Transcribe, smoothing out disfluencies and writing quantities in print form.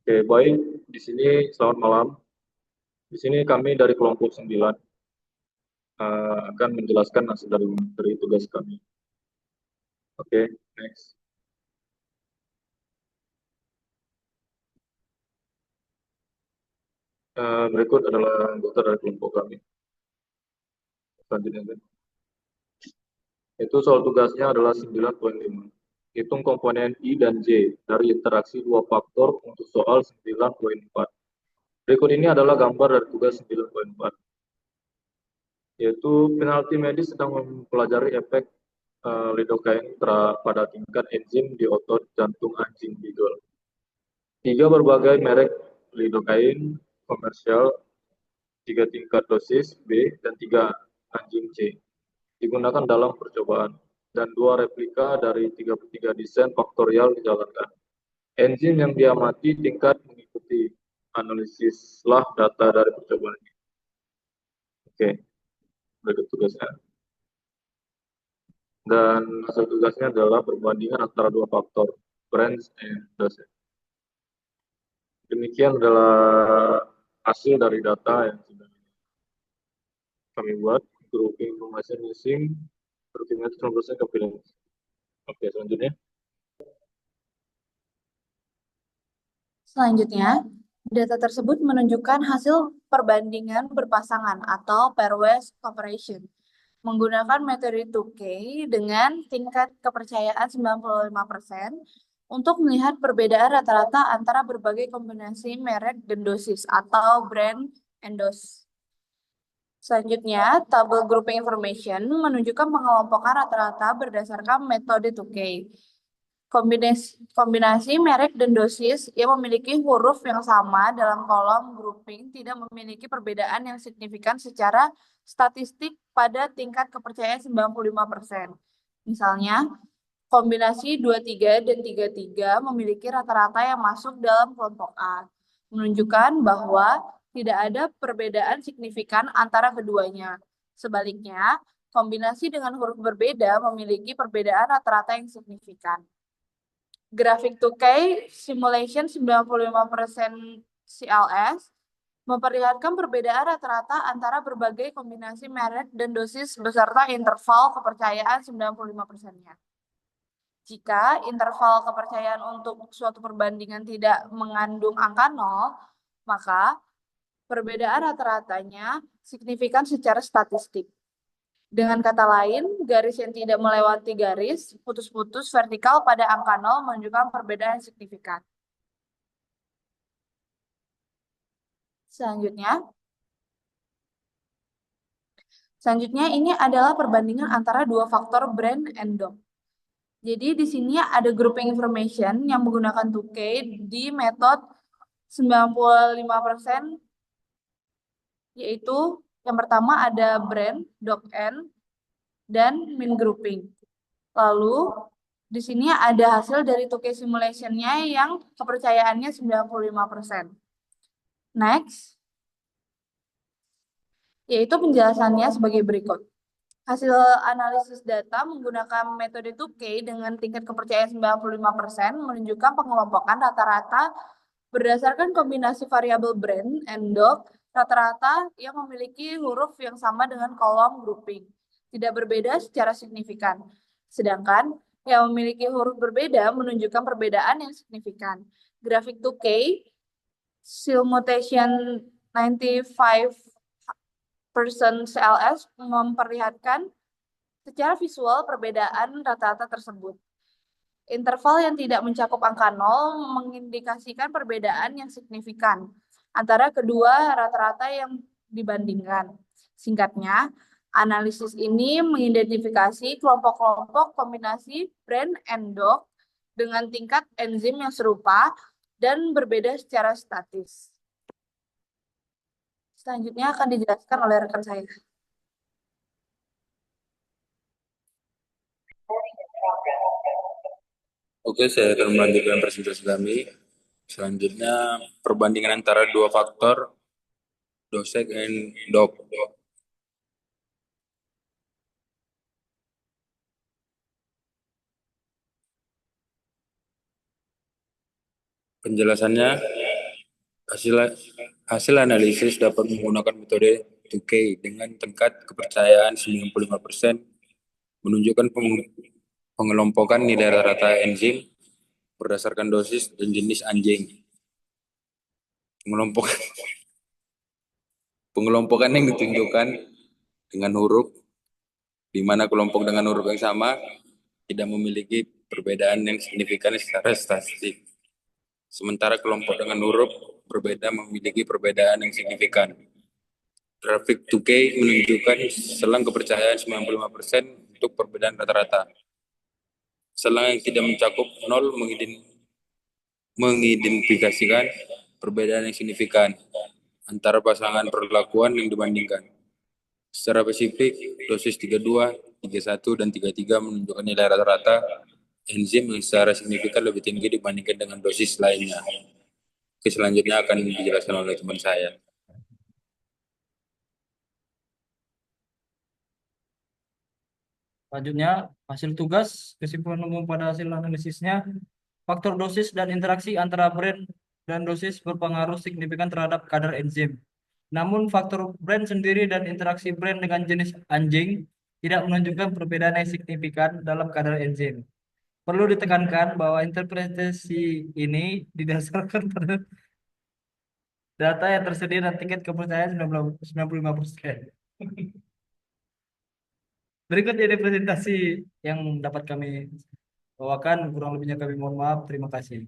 Oke, baik. Di sini selamat malam. Di sini kami dari kelompok 9 akan menjelaskan hasil dari tugas kami. Oke, next. Berikut adalah anggota dari kelompok kami. Selanjutnya, itu soal tugasnya adalah 9.5. Hitung komponen I dan J dari interaksi dua faktor untuk soal 9.4. Berikut ini adalah gambar dari tugas 9.4, yaitu penalti medis sedang mempelajari efek lidocaine pada tingkat enzim di otot jantung anjing beagle. 3 berbagai merek lidocaine komersial, 3 tingkat dosis B, dan 3 anjing C digunakan dalam percobaan, dan 2 replika dari 33 desain faktorial dijalankan. Enzim yang diamati tingkat mengikuti analisislah data dari percobaan ini. Oke, berikut tugasnya. Dan hasil tugasnya adalah perbandingan antara dua faktor, brands and dosage. Demikian adalah hasil dari data yang sudah kami buat. Grouping information using documented conversion confidence. Oke, selanjutnya. Selanjutnya, data tersebut menunjukkan hasil perbandingan berpasangan atau pairwise comparison menggunakan metode 2K dengan tingkat kepercayaan 95% untuk melihat perbedaan rata-rata antara berbagai kombinasi merek dan dosis atau brand and dose. Selanjutnya, tabel grouping information menunjukkan pengelompokan rata-rata berdasarkan metode 2K. Kombinasi merek dan dosis yang memiliki huruf yang sama dalam kolom grouping tidak memiliki perbedaan yang signifikan secara statistik pada tingkat kepercayaan 95%. Misalnya, kombinasi 23 dan 33 memiliki rata-rata yang masuk dalam kelompok A, menunjukkan bahwa tidak ada perbedaan signifikan antara keduanya. Sebaliknya, kombinasi dengan huruf berbeda memiliki perbedaan rata-rata yang signifikan. Grafik 2K simulation 95% CLS memperlihatkan perbedaan rata-rata antara berbagai kombinasi merek dan dosis beserta interval kepercayaan 95%-nya. Jika interval kepercayaan untuk suatu perbandingan tidak mengandung angka 0, maka perbedaan rata-ratanya signifikan secara statistik. Dengan kata lain, garis yang tidak melewati garis putus-putus vertikal pada angka 0 menunjukkan perbedaan signifikan. Selanjutnya ini adalah perbandingan antara dua faktor brand and dog. Jadi di sini ada grouping information yang menggunakan 2K di metode 95%, yaitu yang pertama ada brand, dog n, dan min grouping. Lalu di sini ada hasil dari 2K simulation-nya yang kepercayaannya 95%. Next, yaitu penjelasannya sebagai berikut. Hasil analisis data menggunakan metode 2K dengan tingkat kepercayaan 95% menunjukkan pengelompokan rata-rata berdasarkan kombinasi variabel brand and dog rata-rata yang memiliki huruf yang sama dengan kolom grouping, tidak berbeda secara signifikan. Sedangkan yang memiliki huruf berbeda menunjukkan perbedaan yang signifikan. Grafik 2K simulation 95% CLS memperlihatkan secara visual perbedaan rata-rata tersebut. Interval yang tidak mencakup angka 0 mengindikasikan perbedaan yang signifikan antara kedua rata-rata yang dibandingkan. Singkatnya, analisis ini mengidentifikasi kelompok-kelompok kombinasi brand and dog dengan tingkat enzim yang serupa dan berbeda secara statis. Selanjutnya akan dijelaskan oleh rekan saya. Oke, saya akan melanjutkan presentasi kami. Selanjutnya, perbandingan antara dua faktor, dosage and dog. Penjelasannya, Hasil hasil analisis dapat menggunakan metode 2K dengan tingkat kepercayaan 95%, menunjukkan pengelompokan nilai rata-rata enzim berdasarkan dosis dan jenis anjing. Pengelompokan yang ditunjukkan dengan huruf, di mana kelompok dengan huruf yang sama tidak memiliki perbedaan yang signifikan secara statistik. Sementara kelompok dengan huruf berbeda memiliki perbedaan yang signifikan. Grafik 2K menunjukkan selang kepercayaan 95% untuk perbedaan rata-rata. Selang yang tidak mencakup 0 mengidentifikasikan perbedaan yang signifikan antara pasangan perlakuan yang dibandingkan. Secara spesifik, dosis 32, 31, dan 33 menunjukkan nilai rata-rata enzim yang secara signifikan lebih tinggi dibandingkan dengan dosis lainnya. Oke, selanjutnya akan dijelaskan oleh teman saya. Selanjutnya, hasil tugas, kesimpulan umum pada hasil analisisnya, faktor dosis dan interaksi antara brand dan dosis berpengaruh signifikan terhadap kadar enzim. Namun, faktor brand sendiri dan interaksi brand dengan jenis anjing tidak menunjukkan perbedaan yang signifikan dalam kadar enzim. Perlu ditekankan bahwa interpretasi ini didasarkan pada data yang tersedia dan tingkat kepercayaan 95%. Berikut ini presentasi yang dapat kami bawakan. Kurang lebihnya kami mohon maaf. Terima kasih.